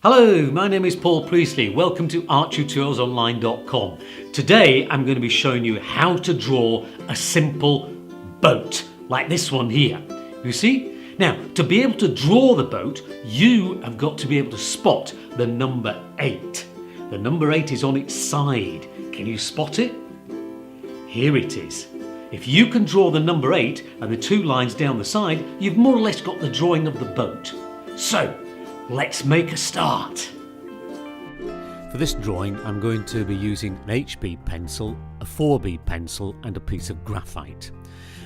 Hello, my name is Paul Priestley. Welcome to arttutorialsonline.com. Today I'm going to be showing you how to draw a simple boat like this one here. You see? Now, to be able to draw the boat, you have got to be able to spot the number 8. The number 8 is on its side. Can you spot it? Here it is. If you can draw the number 8 and the two lines down the side, you've more or less got the drawing of the boat. So, let's make a start. For this drawing, I'm going to be using an HB pencil, a 4B pencil and a piece of graphite.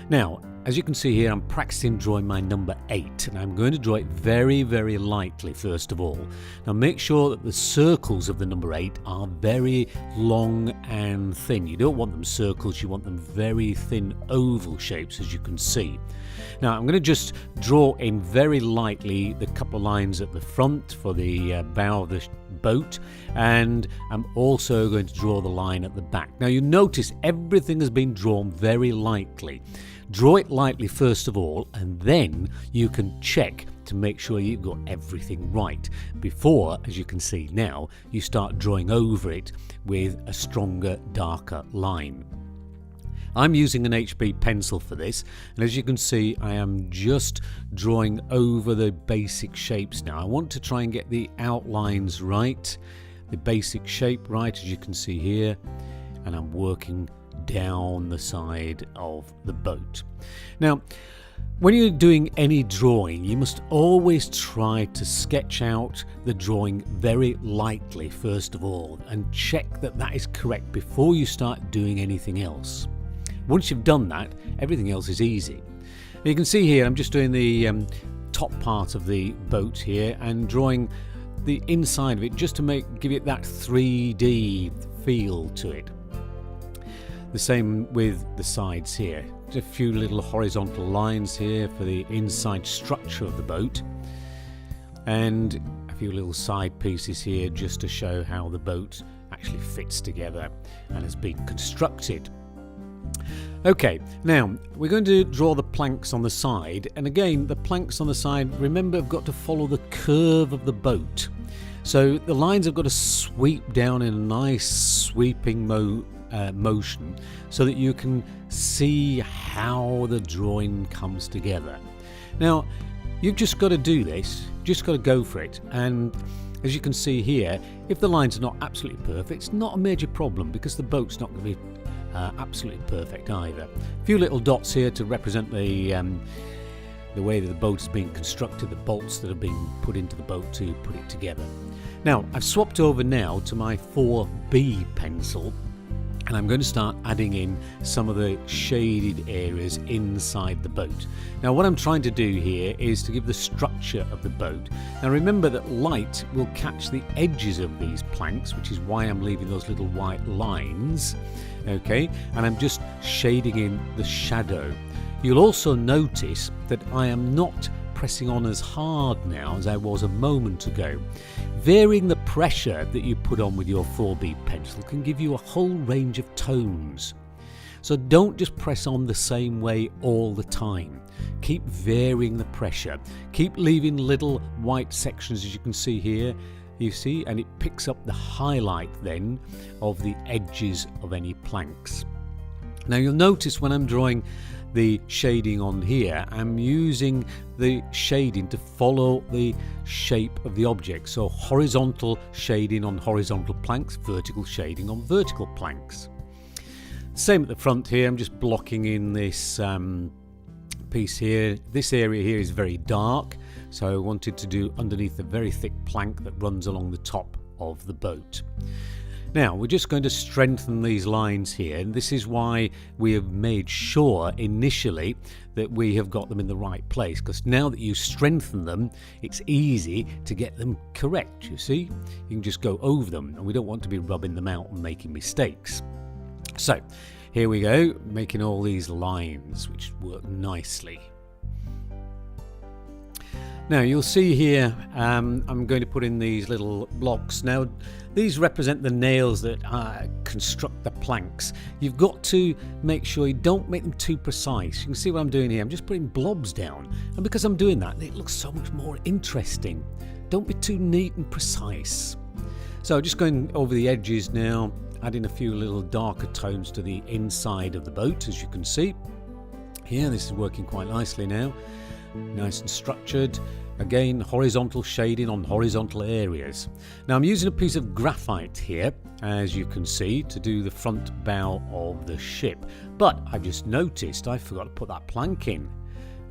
Now, as you can see here, I'm practicing drawing my number 8, and I'm going to draw it very, very lightly first of all. Now make sure that the circles of the number 8 are very long and thin. You don't want them circles, you want them very thin oval shapes, as you can see. Now I'm going to just draw in very lightly the couple of lines at the front for the bow of the boat, and I'm also going to draw the line at the back. Now you notice everything has been drawn very lightly. Draw it lightly first of all, and then you can check to make sure you've got everything right before, as you can see now, you start drawing over it with a stronger, darker line. I'm using an HB pencil for this, and as you can see, I am just drawing over the basic shapes now. I want to try and get the outlines right, the basic shape right, as you can see here, and I'm working down the side of the boat. Now, when you're doing any drawing, you must always try to sketch out the drawing very lightly first of all, and check that that is correct before you start doing anything else. Once you've done that, everything else is easy. You can see here I'm just doing the top part of the boat here and drawing the inside of it just to give it that 3D feel to it. The same with the sides here. Just a few little horizontal lines here for the inside structure of the boat, and a few little side pieces here just to show how the boat actually fits together and has been constructed. Okay, now we're going to draw the planks on the side, and again the planks on the side, remember, have got to follow the curve of the boat. So the lines have got to sweep down in a nice sweeping motion so that you can see how the drawing comes together. Now you've just got to do this, just got to go for it, and as you can see here, if the lines are not absolutely perfect, it's not a major problem because the boat's not going to be absolutely perfect either. A few little dots here to represent the way that the boat is being constructed, the bolts that have been put into the boat to put it together. Now I've swapped over now to my 4B pencil, and I'm going to start adding in some of the shaded areas inside the boat. Now what I'm trying to do here is to give the structure of the boat. Now remember that light will catch the edges of these planks, which is why I'm leaving those little white lines. Okay, and I'm just shading in the shadow. You'll also notice that I am not pressing on as hard now as I was a moment ago. Varying the pressure that you put on with your 4B pencil can give you a whole range of tones. So don't just press on the same way all the time. Keep varying the pressure. Keep leaving little white sections, as you can see here. You see, and it picks up the highlight then of the edges of any planks. Now you'll notice when I'm drawing the shading on here, I'm using the shading to follow the shape of the object. So horizontal shading on horizontal planks, vertical shading on vertical planks. Same at the front here, I'm just blocking in this piece here. This area here is very dark, so I wanted to do underneath a very thick plank that runs along the top of the boat. Now we're just going to strengthen these lines here, and this is why we have made sure initially that we have got them in the right place, because now that you strengthen them, it's easy to get them correct. You see, you can just go over them, and we don't want to be rubbing them out and making mistakes. So here we go, making all these lines which work nicely. Now you'll see here I'm going to put in these little blocks. Now these represent the nails that construct the planks. You've got to make sure you don't make them too precise. You can see what I'm doing here. I'm just putting blobs down, and because I'm doing that, it looks so much more interesting. don't be too neat and precise. So just going over the edges now, adding a few little darker tones to the inside of the boat, as you can see. Here, this is working quite nicely now. Nice and structured. Again, horizontal shading on horizontal areas. Now I'm using a piece of graphite here, as you can see, to do the front bow of the ship. But I've just noticed I forgot to put that plank in.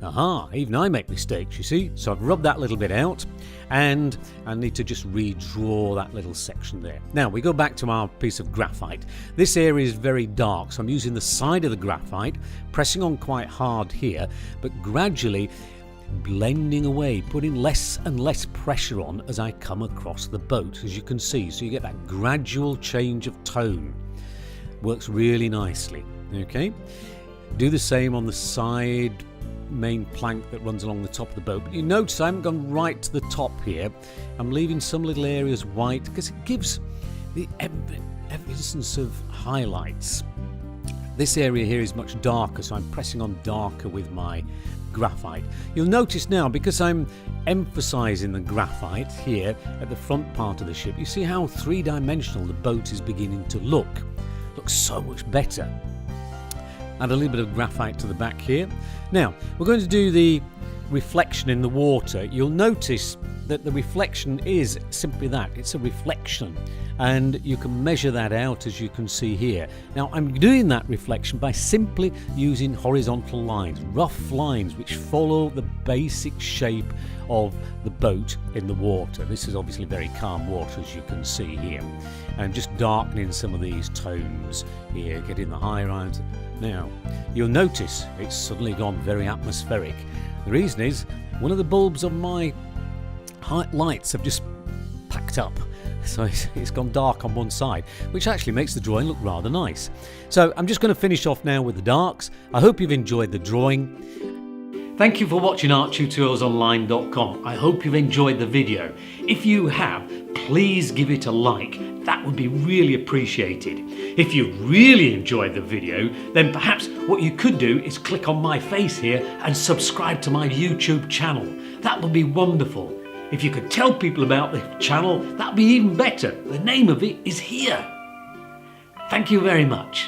Aha, even I make mistakes, you see. So I've rubbed that little bit out, and I need to just redraw that little section there. Now we go back to our piece of graphite. This area is very dark, so I'm using the side of the graphite, pressing on quite hard here, but gradually blending away, putting less and less pressure on as I come across the boat, as you can see. So you get that gradual change of tone. Works really nicely. Okay, do the same on the side main plank that runs along the top of the boat. But you notice I haven't gone right to the top here. I'm leaving some little areas white because it gives the evidence of highlights. This area here is much darker, so I'm pressing on darker with my graphite. You'll notice now, because I'm emphasizing the graphite here at the front part of the ship, you see how three-dimensional the boat is beginning to look. Looks so much better. Add a little bit of graphite to the back here. Now, we're going to do the reflection in the water. You'll notice that the reflection is simply that. It's a reflection. And you can measure that out, as you can see here. Now, I'm doing that reflection by simply using horizontal lines, rough lines, which follow the basic shape of the boat in the water. This is obviously very calm water, as you can see here. And just darkening some of these tones here, getting the higher lines. Now, you'll notice it's suddenly gone very atmospheric. The reason is one of the bulbs on my lights have just packed up. So it's gone dark on one side, which actually makes the drawing look rather nice. So I'm just going to finish off now with the darks. I hope you've enjoyed the drawing. Thank you for watching ArtTutorialsOnline.com. I hope you've enjoyed the video. If you have, please give it a like. That would be really appreciated. If you really enjoyed the video, then perhaps what you could do is click on my face here and subscribe to my YouTube channel. That would be wonderful. If you could tell people about the channel, that would be even better. The name of it is here. Thank you very much.